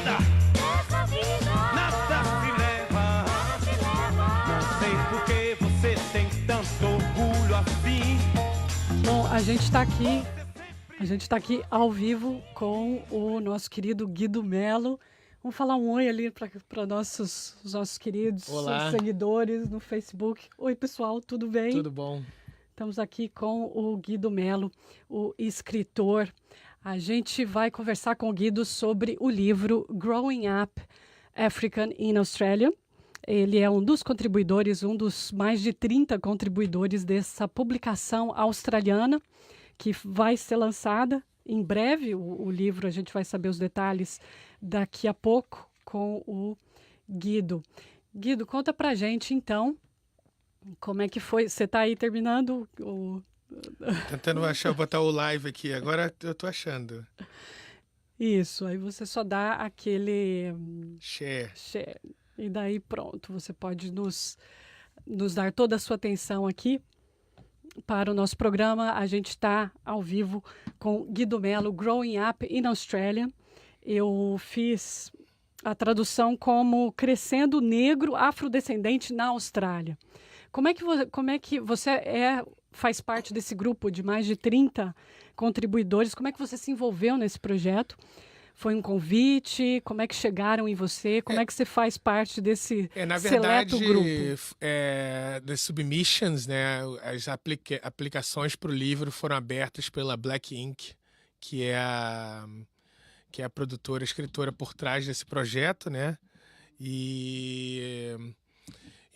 Nada, nada se leva. Não sei por que você tem tanto orgulho assim. Bom, a gente está aqui ao vivo com o nosso querido Guido Melo. Vamos falar um oi ali para os nossos queridos Olá. seguidores no Facebook. Oi, pessoal, tudo bem? Tudo bom? Estamos aqui com o Guido Melo, o escritor. A gente vai conversar com o Guido sobre o livro Growing Up African in Australia. Ele é um dos contribuidores, um dos mais de 30 contribuidores dessa publicação australiana, que vai ser lançada em breve. O livro, a gente vai saber os detalhes daqui a pouco com o Guido. Guido, conta pra gente, então, como é que foi? Você está aí terminando o... Tentando botar o live aqui. Agora eu tô achando. Isso, aí você só dá aquele... Share. E daí pronto, você pode nos dar toda a sua atenção aqui para o nosso programa. A gente está ao vivo com Guido Melo, Growing Up in Australia. Eu fiz a tradução como Crescendo Negro Afrodescendente na Austrália. Como é que você faz parte desse grupo de mais de 30 contribuidores? Como é que você se envolveu nesse projeto? Foi um convite? Como é que chegaram em você? Como é que você faz parte desse Na verdade, seleto grupo? das submissions, né, as aplicações para o livro foram abertas pela Black Ink, que é a produtora, escritora por trás desse projeto, né?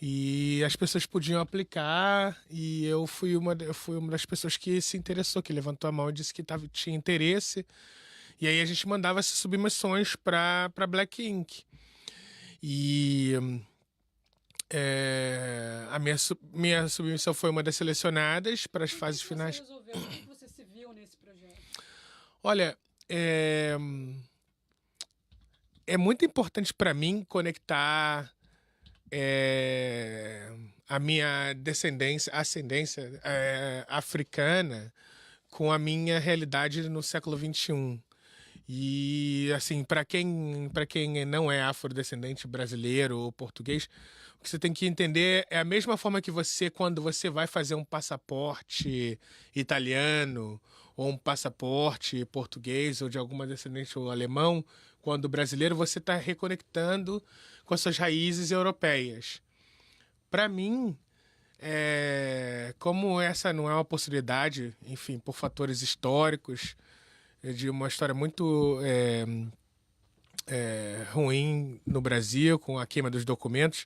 E as pessoas podiam aplicar, e eu fui uma das pessoas que se interessou, que levantou a mão e disse que tinha interesse. E aí a gente mandava essas submissões para Black Ink. E a minha submissão foi uma das selecionadas para as fases finais. Você resolveu? O que você se viu nesse projeto? Olha, é muito importante para mim conectar a minha ascendência africana com a minha realidade no século XXI. E, assim, para quem não é afrodescendente brasileiro ou português, o que você tem que entender é a mesma forma que quando você vai fazer um passaporte italiano ou um passaporte português ou de alguma descendente ou alemão, quando brasileiro, você está reconectando com as suas raízes europeias. Para mim, como essa não é uma possibilidade, enfim, por fatores históricos, de uma história muito ruim no Brasil, com a queima dos documentos,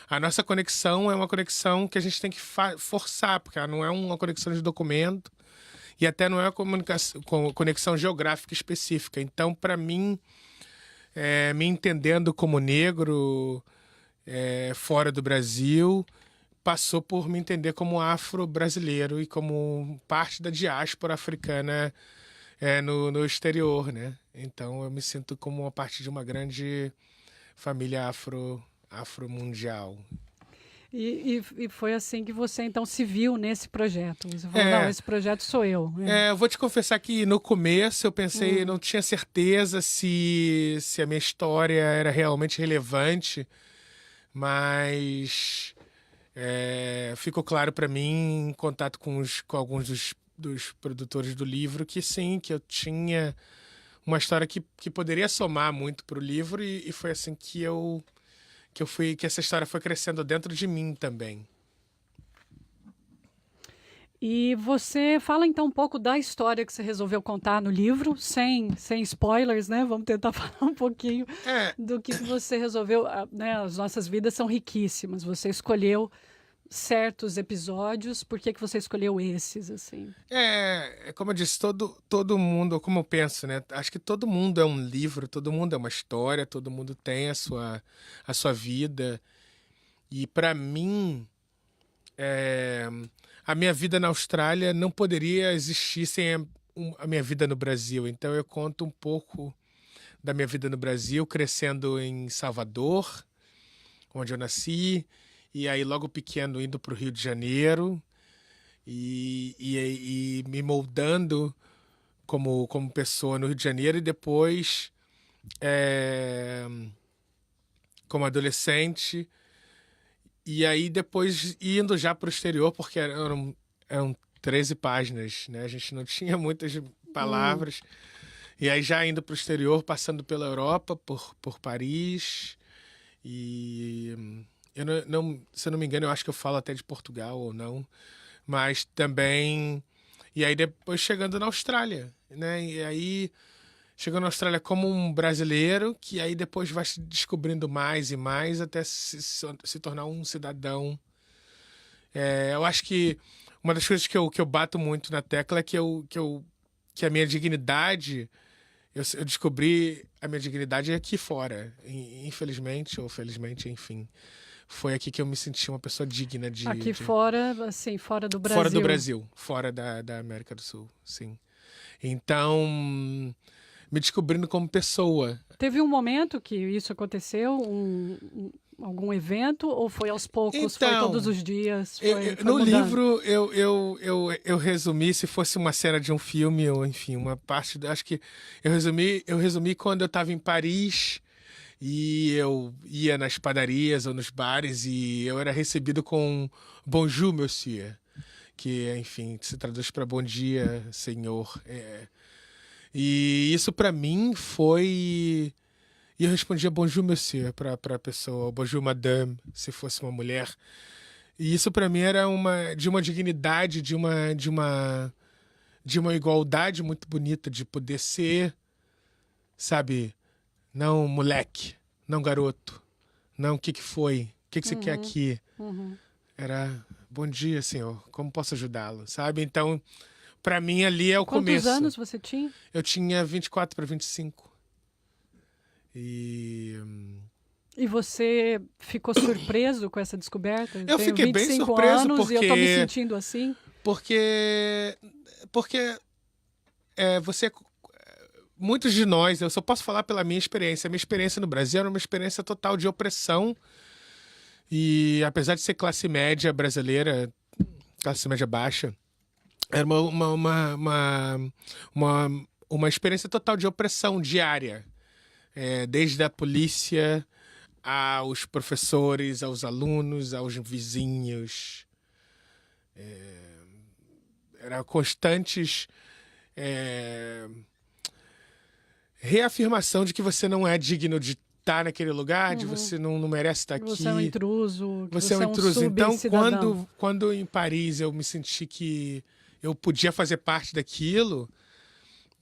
a nossa conexão é uma conexão que a gente tem que forçar, porque ela não é uma conexão de documento e até não é uma conexão geográfica específica. Então, para mim, me entendendo como negro fora do Brasil, passou por me entender como afro-brasileiro e como parte da diáspora africana no exterior, né? Então eu me sinto como uma parte de uma grande família afro-mundial. E foi assim que você, então, se viu nesse projeto? Você falou, não, esse projeto sou eu. Eu vou te confessar que no começo eu pensei, não tinha certeza se a minha história era realmente relevante, mas ficou claro para mim, em contato com alguns dos produtores do livro, que sim, que eu tinha uma história que poderia somar muito para o livro, e foi assim que essa história foi crescendo dentro de mim também. E você fala então um pouco da história que você resolveu contar no livro, sem spoilers, né? Vamos tentar falar um pouquinho do que você resolveu, né? As nossas vidas são riquíssimas. Você escolheu certos episódios. Por que você escolheu esses, assim? Como eu disse, todo mundo, como eu penso, né? Acho que todo mundo é um livro, todo mundo é uma história, todo mundo tem a sua vida. E para mim, a minha vida na Austrália não poderia existir sem a minha vida no Brasil. Então eu conto um pouco da minha vida no Brasil, crescendo em Salvador, onde eu nasci, e aí logo pequeno indo para o Rio de Janeiro e me moldando como pessoa no Rio de Janeiro, e depois como adolescente. E aí depois indo já para o exterior, porque eram 13 páginas, né? A gente não tinha muitas palavras. E aí já indo para o exterior, passando pela Europa, por Paris. E eu se eu não me engano, eu acho que eu falo até de Portugal ou não. Mas também... E aí depois chegando na Austrália, né? E aí chegando na Austrália como um brasileiro, que aí depois vai se descobrindo mais e mais até se tornar um cidadão. Eu acho que uma das coisas que eu bato muito na tecla é que a minha dignidade... Eu descobri a minha dignidade aqui fora. Infelizmente, ou felizmente, enfim. Foi aqui que eu me senti uma pessoa digna de... Aqui fora, assim, fora do Brasil. Fora do Brasil. Fora da América do Sul, sim. Então, me descobrindo como pessoa. Teve um momento que isso aconteceu? Algum evento? Ou foi aos poucos? Foi todos os dias? Foi no mudando? livro, eu resumi, se fosse uma cena de um filme, ou enfim, uma parte... Acho que eu resumi quando eu estava em Paris e eu ia nas padarias ou nos bares e eu era recebido com Bonjour, monsieur. Que, enfim, se traduz para bom dia, senhor. E isso para mim foi... E eu respondia bonjour, monsieur, para a pessoa, bonjour, madame, se fosse uma mulher. E isso para mim era de uma dignidade, de uma igualdade muito bonita, de poder ser, sabe, não moleque, não garoto, não o que foi, o que você quer aqui. Era bom dia, senhor, como posso ajudá-lo, sabe? Então, para mim ali é o começo. Quantos anos você tinha? Eu tinha 24 para 25. E você ficou surpreso com essa descoberta? Eu fiquei bem 25 surpreso anos porque... E eu tô me sentindo assim? Porque você... Muitos de nós, eu só posso falar pela minha experiência. A minha experiência no Brasil era uma experiência total de opressão. E apesar de ser classe média brasileira, classe média baixa, era uma experiência total de opressão diária. Desde a polícia aos professores, aos alunos, aos vizinhos. Eram constantes reafirmação de que você não é digno de estar naquele lugar, de você não merece estar aqui. Você é um intruso. Você é um intruso. Então, subcidadão. quando em Paris eu me senti que eu podia fazer parte daquilo...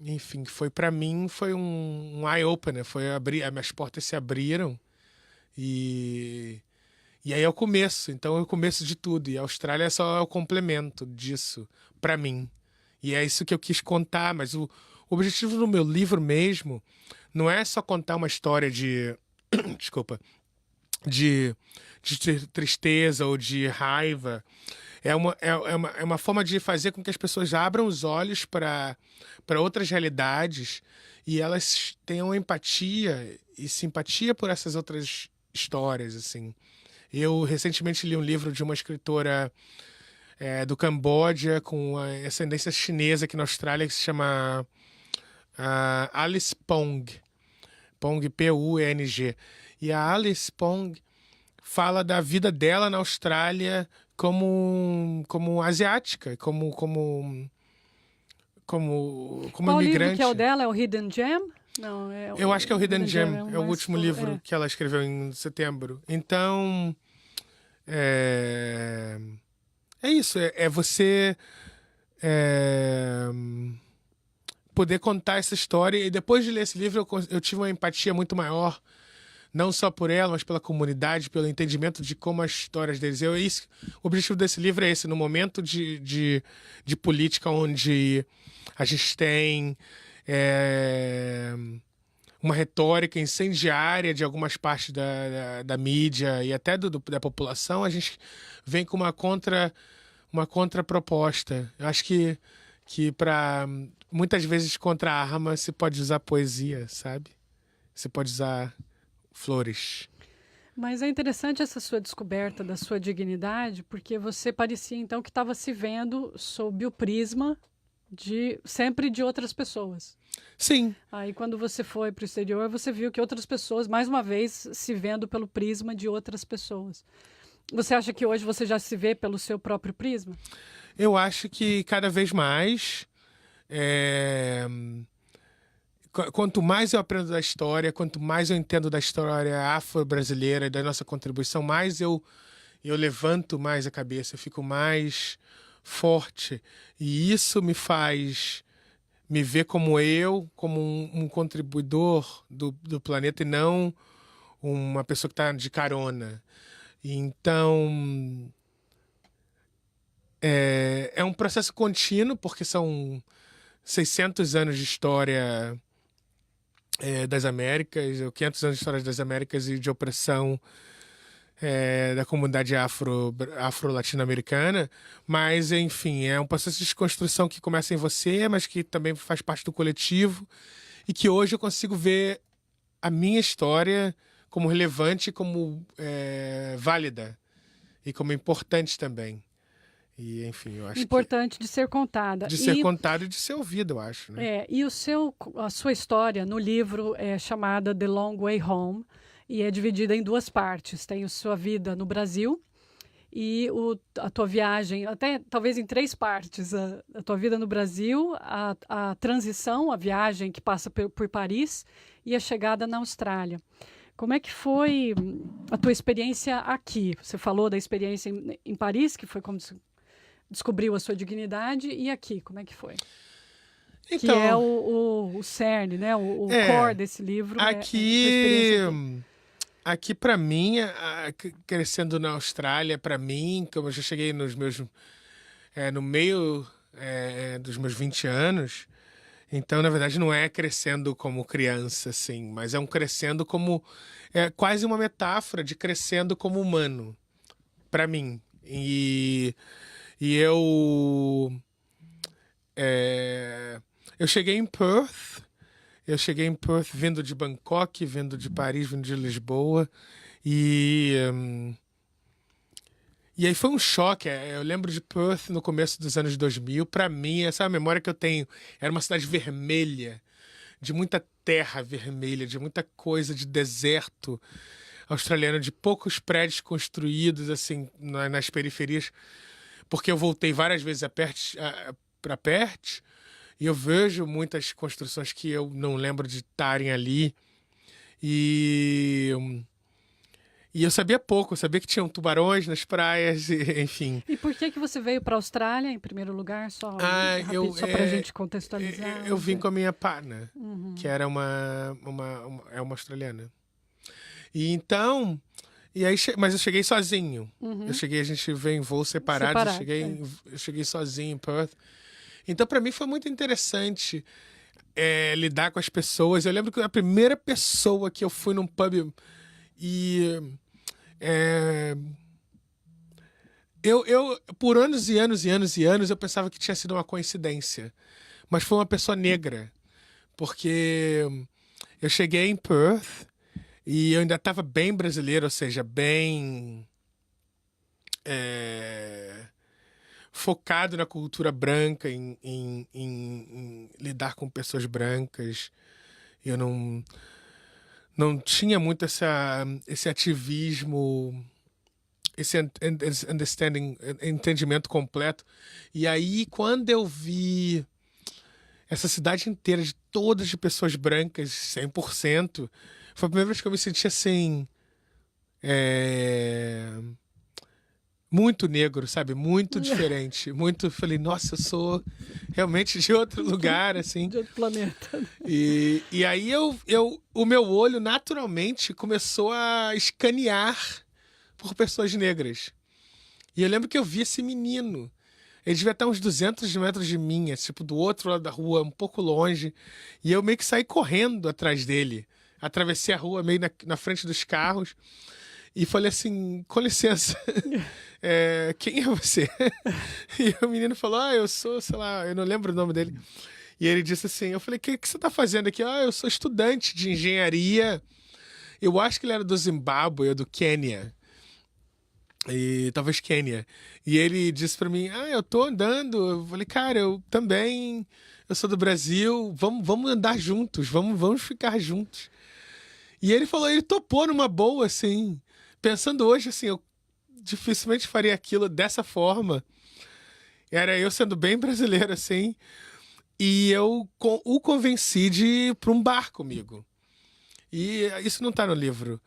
Enfim, para mim foi um eye-opener, as portas se abriram e aí é o começo, então é o começo de tudo, e a Austrália só é o complemento disso, para mim. E é isso que eu quis contar, mas o objetivo do meu livro mesmo não é só contar uma história de... desculpa, de tristeza ou de raiva. É uma forma de fazer com que as pessoas abram os olhos para outras realidades e elas tenham empatia e simpatia por essas outras histórias, assim. Eu recentemente li um livro de uma escritora do Camboja com ascendência chinesa aqui na Austrália que se chama Alice Pong. Pong, P-U-N-G. E a Alice Pong fala da vida dela na Austrália como asiática, como Qual imigrante. livro que é o dela? É o Hidden Gem? Não, eu acho que é o Hidden Gem. É o mais último livro que ela escreveu em setembro. Então, é isso. É você poder contar essa história. E depois de ler esse livro, eu tive uma empatia muito maior, não só por ela, mas pela comunidade, pelo entendimento de como as histórias deles... O objetivo desse livro é esse, no momento de política onde a gente tem uma retórica incendiária de algumas partes da mídia e até da população, a gente vem com uma contraproposta. Eu acho que para muitas vezes contra a arma se pode usar poesia, sabe? Você pode usar flores. Mas é interessante essa sua descoberta da sua dignidade, porque você parecia então que estava se vendo sob o prisma sempre de outras pessoas. Sim. Aí, quando você foi para o exterior, você viu que outras pessoas, mais uma vez, se vendo pelo prisma de outras pessoas. Você acha que hoje você já se vê pelo seu próprio prisma? Eu acho que cada vez mais. Quanto mais eu aprendo da história, quanto mais eu entendo da história afro-brasileira e da nossa contribuição, mais eu levanto mais a cabeça, eu fico mais forte. E isso me faz me ver como um contribuidor do planeta e não uma pessoa que está de carona. Então, é um processo contínuo, porque são 600 anos de história das Américas, ou 500 anos de história das Américas e de opressão da comunidade afro-latino-americana, mas, enfim, é um processo de construção que começa em você, mas que também faz parte do coletivo, e que hoje eu consigo ver a minha história como relevante, como válida e como importante também. E, enfim, eu acho importante de ser contada. De ser contada e de ser ouvida, eu acho. Né? E a sua história no livro é chamada The Long Way Home, e é dividida em duas partes. Tem a sua vida no Brasil e a tua viagem, até talvez em três partes. A tua vida no Brasil, a transição, a viagem que passa por Paris e a chegada na Austrália. Como é que foi a tua experiência aqui? Você falou da experiência em Paris, que foi como você descobriu a sua dignidade, e aqui, como é que foi? Então, que é o cerne, né? o core desse livro. Aqui para mim, crescendo na Austrália, para mim, como eu já cheguei no meio dos meus 20 anos, então, na verdade, não é crescendo como criança, assim, mas é um crescendo como... É quase uma metáfora de crescendo como humano, para mim. E eu cheguei em Perth. Eu cheguei em Perth vindo de Bangkok, vindo de Paris, vindo de Lisboa. E aí foi um choque. Eu lembro de Perth no começo dos anos 2000. Para mim, essa é a memória que eu tenho. Era uma cidade vermelha, de muita terra vermelha, de muita coisa, de deserto australiano, de poucos prédios construídos assim nas periferias. Porque eu voltei várias vezes para Perth. E eu vejo muitas construções que eu não lembro de estarem ali. E eu sabia pouco, eu sabia que tinham tubarões nas praias, enfim. E por que você veio para a Austrália, em primeiro lugar? Só para a gente contextualizar. Eu vim com a minha partner, que era uma australiana. E então... mas eu cheguei sozinho. A gente veio em voos separados. Eu cheguei sozinho em Perth. Então, para mim, foi muito interessante lidar com as pessoas. Eu lembro que a primeira pessoa que eu fui num pub eu por anos e anos e anos e anos, eu pensava que tinha sido uma coincidência. Mas foi uma pessoa negra. Porque eu cheguei em Perth e eu ainda estava bem brasileiro, ou seja, bem... focado na cultura branca, em lidar com pessoas brancas. Eu não tinha muito esse ativismo, esse entendimento completo. E aí, quando eu vi essa cidade inteira, todas de pessoas brancas, 100%, foi a primeira vez que eu me senti assim... muito negro, sabe? Muito diferente. Falei, nossa, eu sou realmente de outro lugar, assim. De outro planeta. E aí o meu olho naturalmente começou a escanear por pessoas negras. E eu lembro que eu vi esse menino. Ele devia estar uns 200 metros de mim, tipo, do outro lado da rua, um pouco longe. E eu meio que saí correndo atrás dele. Atravessei a rua meio na frente dos carros. E falei assim, com licença, quem é você? E o menino falou, eu sou, sei lá, eu não lembro o nome dele. E ele disse assim, eu falei, o que você está fazendo aqui? Eu sou estudante de engenharia. Eu acho que ele era do Zimbábue ou do Quênia. E talvez Quênia. E ele disse para mim, eu tô andando. Eu falei, cara, eu também eu sou do Brasil, vamos andar juntos, vamos ficar juntos. E ele topou numa boa, assim. Pensando hoje, assim, eu dificilmente faria aquilo dessa forma. Era eu sendo bem brasileiro, assim. E eu o convenci de ir para um bar comigo. E isso não tá no livro.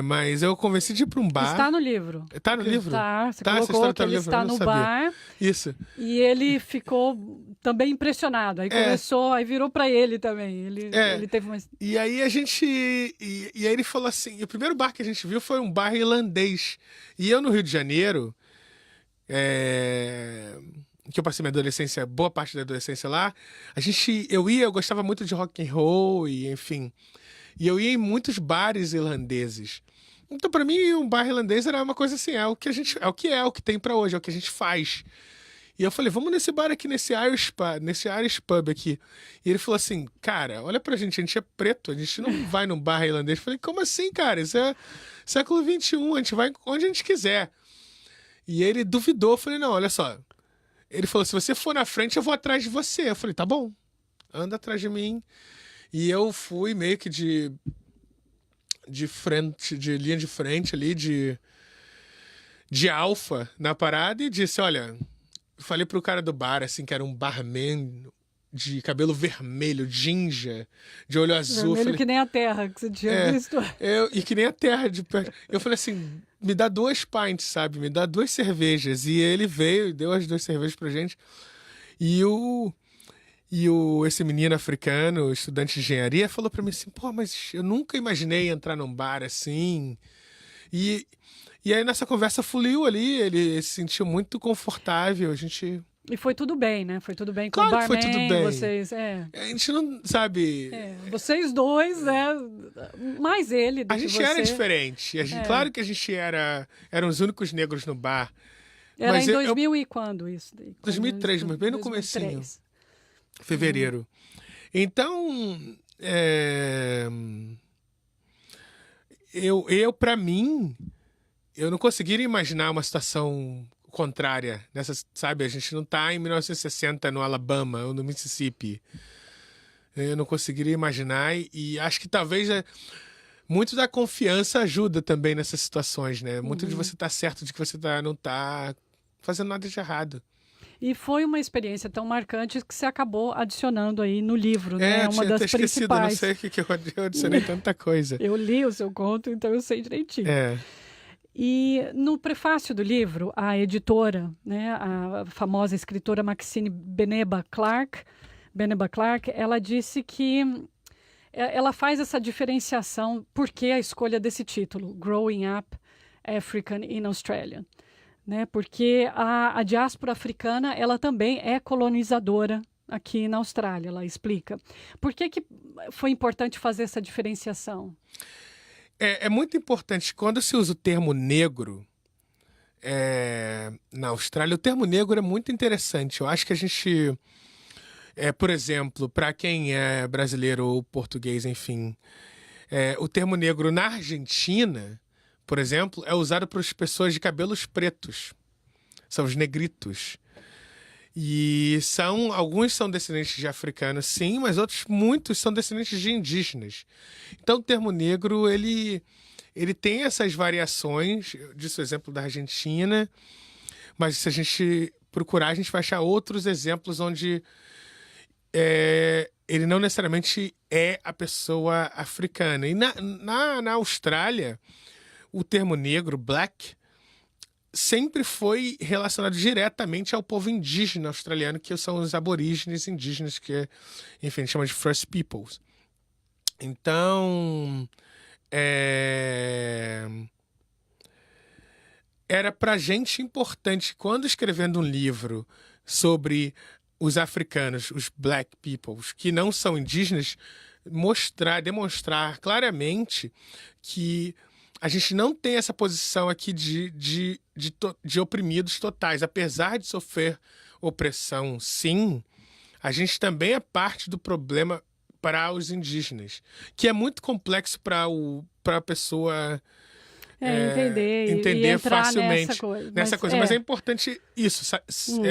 Mas eu o convenci de ir para um bar. Está no livro. Tá no livro? Tá, você Essa colocou história que tá no ele livro, está eu não no sabia. bar Isso. e ele ficou também impressionado. Aí começou, aí virou para ele também. Ele teve uma... E aí a gente. E aí ele falou assim: e o primeiro bar que a gente viu foi um bar irlandês. E eu no Rio de Janeiro, que eu passei minha adolescência, boa parte da adolescência lá, eu gostava muito de rock and roll, e enfim. E eu ia em muitos bares irlandeses. Então, pra mim, um bar irlandês era uma coisa assim, é o que tem pra hoje, é o que a gente faz. E eu falei, vamos nesse bar aqui, nesse Irish Pub aqui. E ele falou assim, cara, olha pra gente, a gente é preto, a gente não vai num bar irlandês. Eu falei, como assim, cara? Isso é século XXI, a gente vai onde a gente quiser. E ele duvidou, eu falei, não, olha só. Ele falou, se você for na frente, eu vou atrás de você. Eu falei, tá bom, anda atrás de mim. E eu fui meio que de linha de frente ali, de alfa na parada, e disse, olha, falei pro cara do bar, assim, que era um barman de cabelo vermelho, ginger, de olho azul. Vermelho falei, que nem a terra que você tinha visto. E que nem a terra de perto. Eu falei assim, me dá 2 pints, sabe? Me dá 2 cervejas. E ele veio e deu as 2 cervejas pra gente. Esse menino africano, estudante de engenharia, falou pra mim assim, pô, mas eu nunca imaginei entrar num bar assim. E aí nessa conversa fluiu ali, ele se sentiu muito confortável, a gente... E foi tudo bem, né? Foi tudo bem com Claro o que foi barman, tudo bem. vocês... A gente não, sabe... vocês dois, né? Mais ele do A que gente você. era diferente. Claro que a gente eram os únicos negros no bar. Era mas em 2000 e quando isso? 2003, mas bem no comecinho. Fevereiro. Então, para mim, eu não conseguiria imaginar uma situação contrária. Sabe, a gente não tá em 1960 no Alabama ou no Mississippi. Eu não conseguiria imaginar e acho que talvez muito da confiança ajuda também nessas situações, né? Muito de você estar certo de que você não tá fazendo nada de errado. E foi uma experiência tão marcante que você acabou adicionando aí no livro, né? Uma das principais. Não sei o que eu adicionei tanta coisa. Eu li o seu conto, então eu sei direitinho. E no prefácio do livro, a editora, né, a famosa escritora Maxine Beneba Clark, ela disse que ela faz essa diferenciação, por que a escolha desse título, Growing Up African in Australia. Né? Porque a diáspora africana ela também é colonizadora aqui na Austrália, ela explica. Por que foi importante fazer essa diferenciação? É muito importante, quando se usa o termo negro na Austrália, o termo negro é muito interessante. Eu acho que a gente, por exemplo, para quem é brasileiro ou português, enfim, o termo negro na Argentina, por exemplo, é usado para as pessoas de cabelos pretos. São os negritos. E alguns são descendentes de africanos, sim, mas muitos são descendentes de indígenas. Então o termo negro, ele tem essas variações. Eu disse o exemplo da Argentina, mas se a gente procurar, a gente vai achar outros exemplos onde ele não necessariamente é a pessoa africana. E na Austrália, o termo negro, black, sempre foi relacionado diretamente ao povo indígena australiano, que são os aborígenes indígenas, que, enfim, a gente chama de First Peoples. Então, era pra gente importante, quando escrevendo um livro sobre os africanos, os black peoples, que não são indígenas, demonstrar claramente que a gente não tem essa posição aqui de oprimidos totais. Apesar de sofrer opressão, sim, a gente também é parte do problema para os indígenas, que é muito complexo para a pessoa entender e entrar facilmente nessa coisa. Mas é importante isso,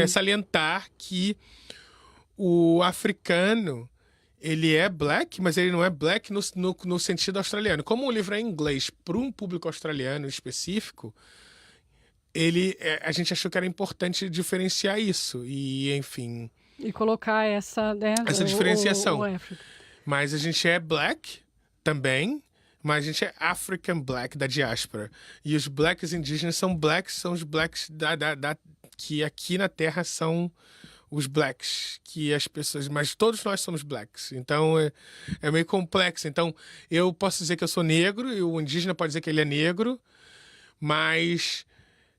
salientar que o africano, ele é black, mas ele não é black no sentido australiano. Como o livro é em inglês para um público australiano específico, a gente achou que era importante diferenciar isso. E, enfim... E colocar essa, né, essa diferenciação. o África. Mas a gente é black também, mas a gente é African black da diáspora. E os blacks indígenas são os blacks que aqui na Terra são os blacks, que as pessoas... Mas todos nós somos blacks. Então, é meio complexo. Então, eu posso dizer que eu sou negro, e o indígena pode dizer que ele é negro, mas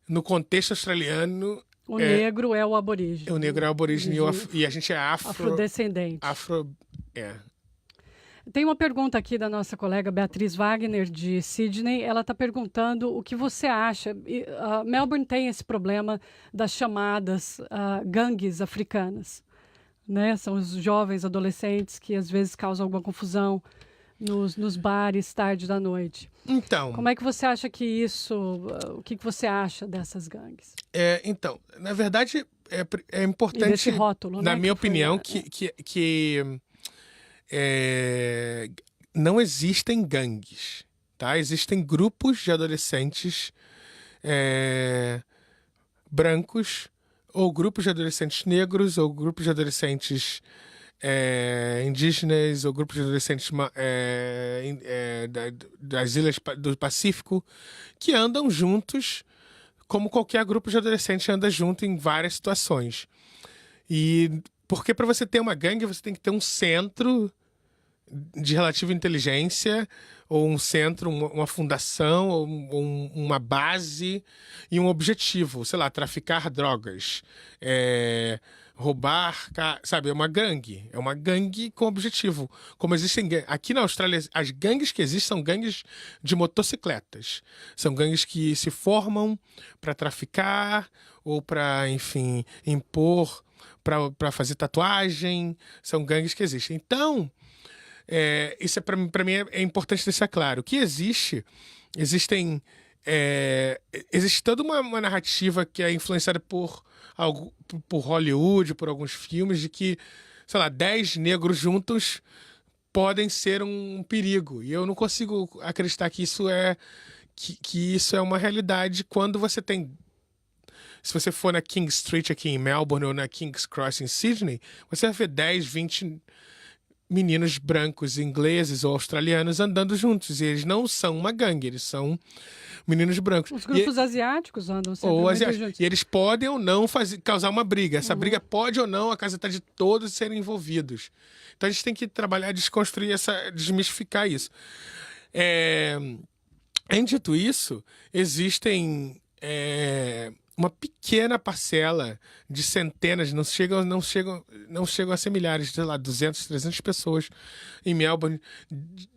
no contexto australiano... O negro é o aborígene. O negro é o aborígene e a gente é afrodescendente. Tem uma pergunta aqui da nossa colega Beatriz Wagner, de Sydney. Ela está perguntando o que você acha. Melbourne tem esse problema das chamadas gangues africanas, né? São os jovens adolescentes que às vezes causam alguma confusão nos bares tarde da noite. Então... Como é que você acha que isso... O que você acha dessas gangues? Então, na verdade, é importante... E desse rótulo, na né, minha opinião, foi, que não existem gangues, tá? Existem grupos de adolescentes brancos, ou grupos de adolescentes negros, ou grupos de adolescentes indígenas, ou grupos de adolescentes das ilhas do Pacífico, que andam juntos, como qualquer grupo de adolescentes anda junto em várias situações. E porque para você ter uma gangue, você tem que ter um centro de relativa inteligência, ou um centro, uma fundação, ou uma base e um objetivo. Sei lá, traficar drogas, roubar, sabe? É uma gangue. É uma gangue com objetivo. Como existem... Aqui na Austrália, as gangues que existem são gangues de motocicletas. São gangues que se formam para traficar ou para, enfim, impor, para fazer tatuagem. São gangues que existem. Então... isso para mim é importante deixar claro que existe toda uma narrativa que é influenciada por Hollywood, por alguns filmes, de que, sei lá, 10 negros juntos podem ser um perigo, e eu não consigo acreditar que isso é uma realidade quando você tem... Se você for na King Street aqui em Melbourne ou na King's Cross em Sydney, você vai ver 10, 20 meninos brancos, ingleses ou australianos andando juntos. E eles não são uma gangue, eles são meninos brancos. Os grupos asiáticos andam sempre ou muito juntos. E eles podem ou não causar uma briga. Essa briga pode ou não acarretar de todos serem envolvidos. Então a gente tem que trabalhar, desconstruir desmistificar isso. Dito isso, existem... uma pequena parcela de centenas, não chegam a ser milhares, sei lá, 200, 300 pessoas em Melbourne,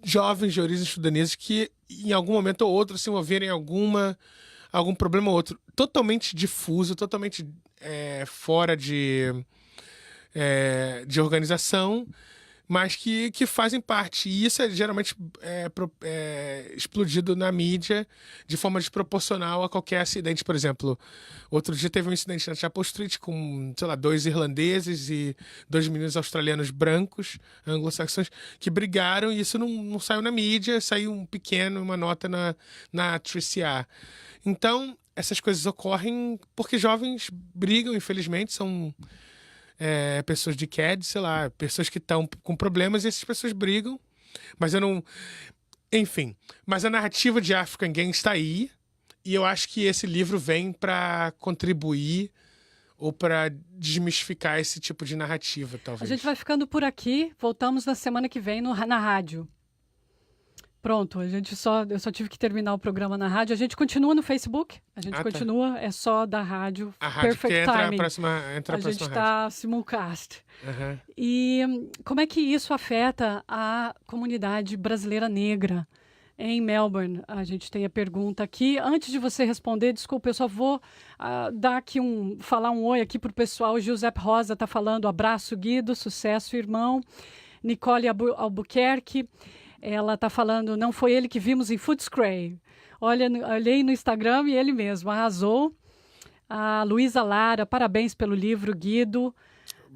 jovens de origem sudanesa que em algum momento ou outro se envolverem em algum problema ou outro, totalmente difuso, totalmente fora de organização, mas que fazem parte. E isso é geralmente explodido na mídia de forma desproporcional a qualquer acidente. Por exemplo, outro dia teve um incidente na Chapel Street com, sei lá, 2 irlandeses e 2 meninos australianos brancos, anglo-saxões, que brigaram, e isso não saiu na mídia, saiu uma nota na 3CR. Então, essas coisas ocorrem porque jovens brigam, infelizmente, são... pessoas de CAD, sei lá, pessoas que estão com problemas, e essas pessoas brigam, mas eu não... Enfim, mas a narrativa de African Gang está aí, e eu acho que esse livro vem para contribuir ou para desmistificar esse tipo de narrativa, talvez. A gente vai ficando por aqui, voltamos na semana que vem na rádio. Pronto, eu só tive que terminar o programa na rádio. A gente continua no Facebook, continua, é só da rádio. A rádio Perfect que Timing. entra a gente está simulcast. Uhum. E como é que isso afeta a comunidade brasileira negra em Melbourne? A gente tem a pergunta aqui. Antes de você responder, desculpa, eu só vou dar aqui falar um oi aqui para o pessoal. O Giuseppe Rosa está falando, abraço Guido, sucesso irmão. Nicole Albuquerque, ela está falando, não foi ele que vimos em Footscray. Olhei no Instagram e ele mesmo arrasou. A Luísa Lara, parabéns pelo livro, Guido.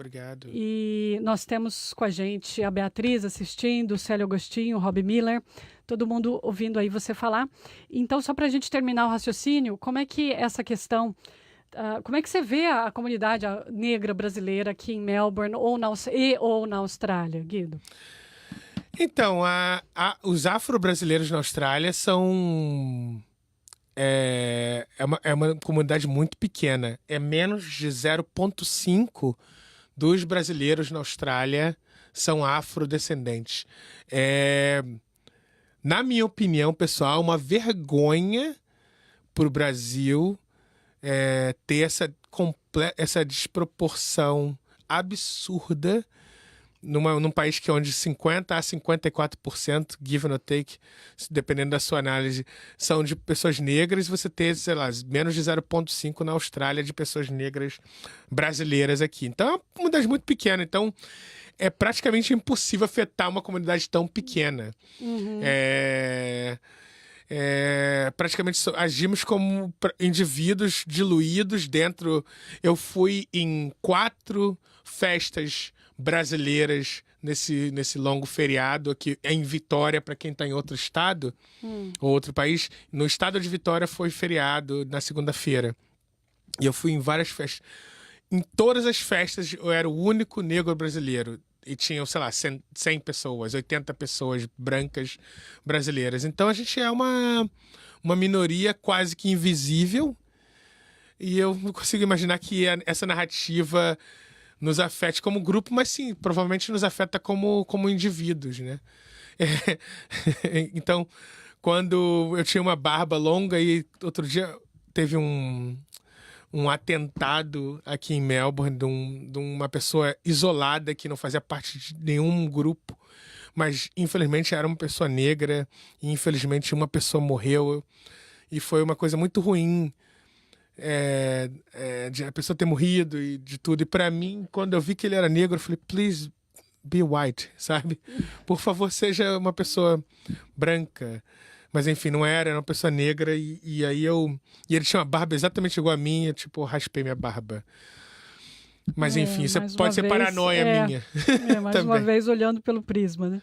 Obrigado. E nós temos com a gente a Beatriz assistindo, o Célio Agostinho, o Rob Miller, todo mundo ouvindo aí você falar. Então, só para a gente terminar o raciocínio, como é que essa questão... como é que você vê a comunidade negra brasileira aqui em Melbourne ou na Austrália, Guido? Então, os afro-brasileiros na Austrália são... É uma comunidade muito pequena. É menos de 0,5% dos brasileiros na Austrália são afrodescendentes. Na minha opinião, pessoal, uma vergonha para o Brasil ter essa desproporção absurda num país que onde 50% a 54%, give or take, dependendo da sua análise, são de pessoas negras, e você ter, sei lá, menos de 0,5% na Austrália de pessoas negras brasileiras aqui. Então é uma comunidade muito pequena, então é praticamente impossível afetar uma comunidade tão pequena. Uhum. Praticamente agimos como indivíduos diluídos dentro. Eu fui em 4 festas brasileiras nesse longo feriado aqui em Vitória, para quem está em outro estado ou outro país. No estado de Vitória foi feriado na segunda-feira. E eu fui em várias festas. Em todas as festas eu era o único negro brasileiro. E tinham, sei lá, 100 pessoas, 80 pessoas brancas brasileiras. Então a gente é uma minoria quase que invisível. E eu não consigo imaginar que essa narrativa nos afete como grupo, mas sim, provavelmente nos afeta como indivíduos, né? Então, quando eu tinha uma barba longa e outro dia teve um atentado aqui em Melbourne de uma pessoa isolada que não fazia parte de nenhum grupo, mas infelizmente era uma pessoa negra e infelizmente uma pessoa morreu e foi uma coisa muito ruim de a pessoa ter morrido e de tudo. E para mim, quando eu vi que ele era negro, eu falei, please be white, sabe? Por favor, seja uma pessoa branca. Mas enfim, não era uma pessoa negra e aí e ele tinha uma barba exatamente igual a minha, tipo, eu raspei minha barba. Mas enfim, isso pode ser paranoia minha. Mais uma vez olhando pelo prisma, né?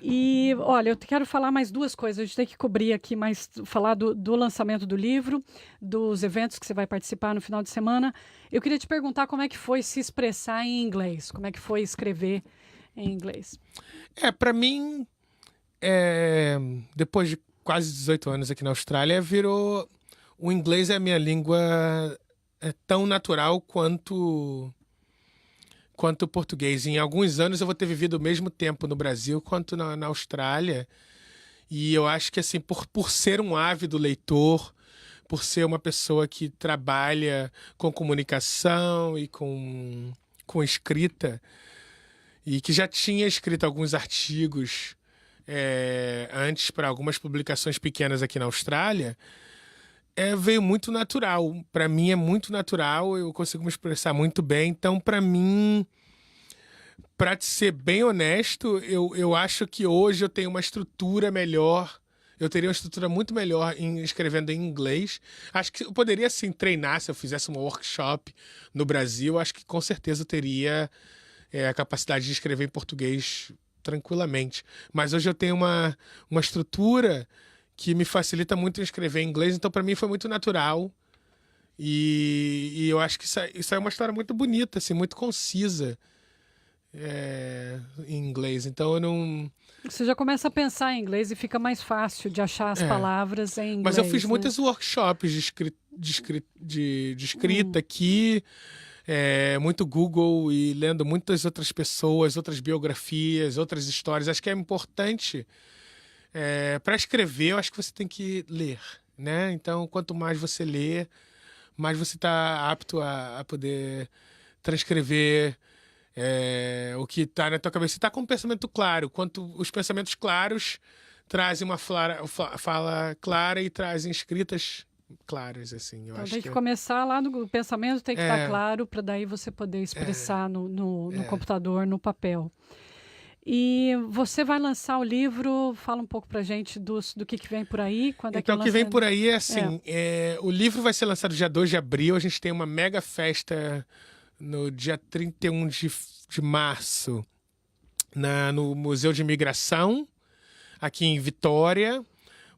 E, olha, eu quero falar mais 2 coisas. A gente tem que cobrir aqui mais, falar do lançamento do livro, dos eventos que você vai participar no final de semana. Eu queria te perguntar como é que foi se expressar em inglês, como é que foi escrever em inglês. Para mim, depois de quase 18 anos aqui na Austrália, o inglês é a minha língua tão natural quanto o português. Em alguns anos eu vou ter vivido o mesmo tempo no Brasil quanto na Austrália. E eu acho que, assim, por ser um ávido leitor, por ser uma pessoa que trabalha com comunicação e com escrita, e que já tinha escrito alguns artigos antes para algumas publicações pequenas aqui na Austrália, veio muito natural. Para mim é muito natural, eu consigo me expressar muito bem. Então, para mim, para ser bem honesto, eu acho que hoje eu tenho uma estrutura melhor. Eu teria uma estrutura muito melhor escrevendo em inglês. Acho que eu poderia, sim, treinar se eu fizesse um workshop no Brasil. Acho que com certeza eu teria a capacidade de escrever em português tranquilamente. Mas hoje eu tenho uma estrutura que me facilita muito em escrever em inglês, então para mim foi muito natural. E eu acho que isso é uma história muito bonita, assim, muito concisa em inglês. Então eu não... Você já começa a pensar em inglês e fica mais fácil de achar as palavras em inglês. Mas eu fiz né? muitos workshops de escrita aqui, muito Google e lendo muitas outras pessoas, outras biografias, outras histórias. Acho que é importante. Para escrever, eu acho que você tem que ler, né? Então, quanto mais você lê, mais você está apto a poder transcrever o que está na tua cabeça. Você está com um pensamento claro. Quanto os pensamentos claros trazem uma fala clara e trazem escritas claras, assim. Eu então acho tem que começar lá no pensamento, tem que estar claro para daí você poder expressar no computador, no papel. E você vai lançar o livro, fala um pouco pra gente do que vem por aí, quando então, é que o que vem por aí é assim, o livro vai ser lançado dia 2 de abril, a gente tem uma mega festa no dia 31 de março no Museu de Imigração, aqui em Vitória,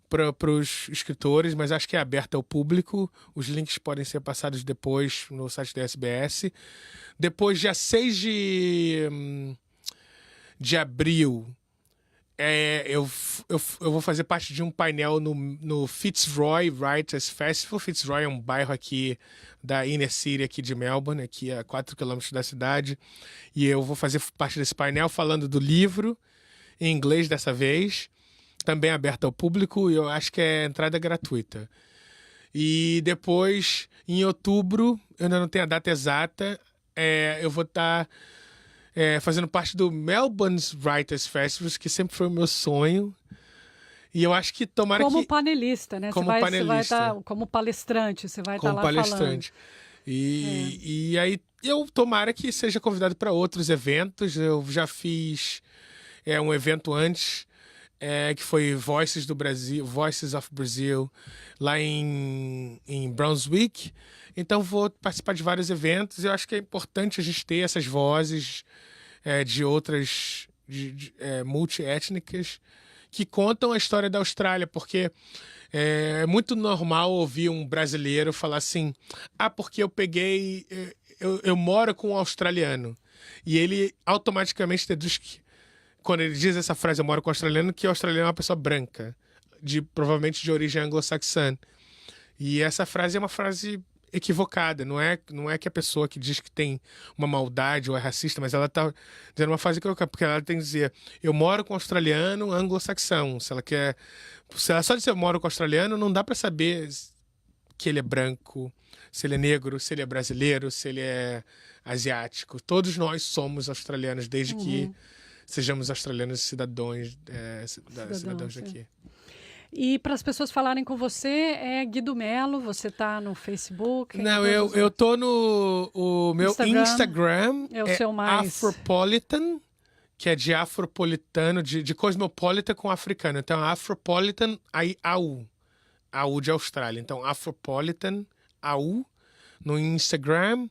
para os escritores, mas acho que é aberto ao público. Os links podem ser passados depois no site da SBS. Depois, dia 6 de abril, eu vou fazer parte de um painel no Fitzroy Writers Festival. Fitzroy é um bairro aqui da Inner City, aqui de Melbourne, aqui a 4 quilômetros da cidade. E eu vou fazer parte desse painel falando do livro, em inglês dessa vez. Também aberto ao público, e eu acho que é entrada gratuita. E depois, em outubro, eu ainda não tenho a data exata, eu vou estar fazendo parte do Melbourne's Writers Festival, que sempre foi o meu sonho. E eu acho que tomara como que... panelista, né? Como você panelista. vai estar como palestrante, você vai estar lá palestrante. falando. E aí eu tomara que seja convidado para outros eventos. Eu já fiz um evento antes, que foi Voices do Brasil, Voices of Brazil, lá em Brunswick. Então vou participar de vários eventos. Eu acho que é importante a gente ter essas vozes de outras multiétnicas que contam a história da Austrália, porque é muito normal ouvir um brasileiro falar assim: porque eu moro com um australiano. E ele automaticamente deduz que, quando ele diz essa frase, eu moro com um australiano, que o australiano é uma pessoa branca, provavelmente de origem anglo-saxã. E essa frase é uma frase equivocada. Não é que a pessoa que diz que tem uma maldade ou é racista, mas ela está dizendo uma frase equivocada, porque ela tem que dizer: eu moro com um australiano anglo-saxão. Se ela só disser eu moro com um australiano, não dá para saber que ele é branco, se ele é negro, se ele é brasileiro, se ele é asiático. Todos nós somos australianos, desde que sejamos australianos cidadãos daqui. E para as pessoas falarem com você, é Guido Melo, você está no Facebook? Não, eu tô o meu Instagram é o seu mais... Afropolitan, que é de afropolitano, de cosmopolita com africano. Então, Afropolitan, aí AU de Austrália. Então, Afropolitan, AU, no Instagram.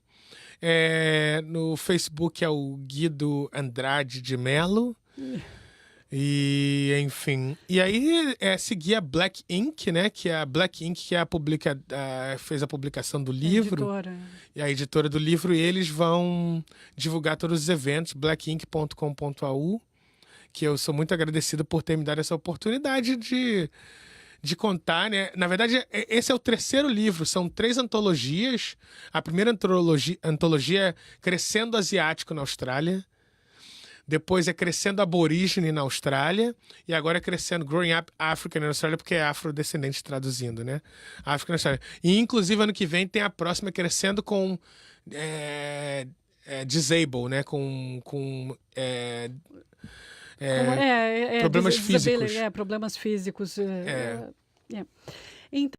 No Facebook é o Guido Andrade de Melo. E, enfim. E aí seguir a Black Ink, né? Que é a Black Ink, que fez a publicação do livro. E a editora do livro. E eles vão divulgar todos os eventos, blackink.com.au, que eu sou muito agradecido por ter me dado essa oportunidade de contar, né? Na verdade, esse é o terceiro livro. São 3 antologias. A primeira antologia é Crescendo Asiático na Austrália. Depois é Crescendo Aborígene na Austrália. E agora é Crescendo Growing Up African na Austrália, porque é afrodescendente traduzindo, né? África na Austrália. E, inclusive, ano que vem tem a próxima Crescendo com Disable, né? Com problemas físicos. Problemas físicos. Então,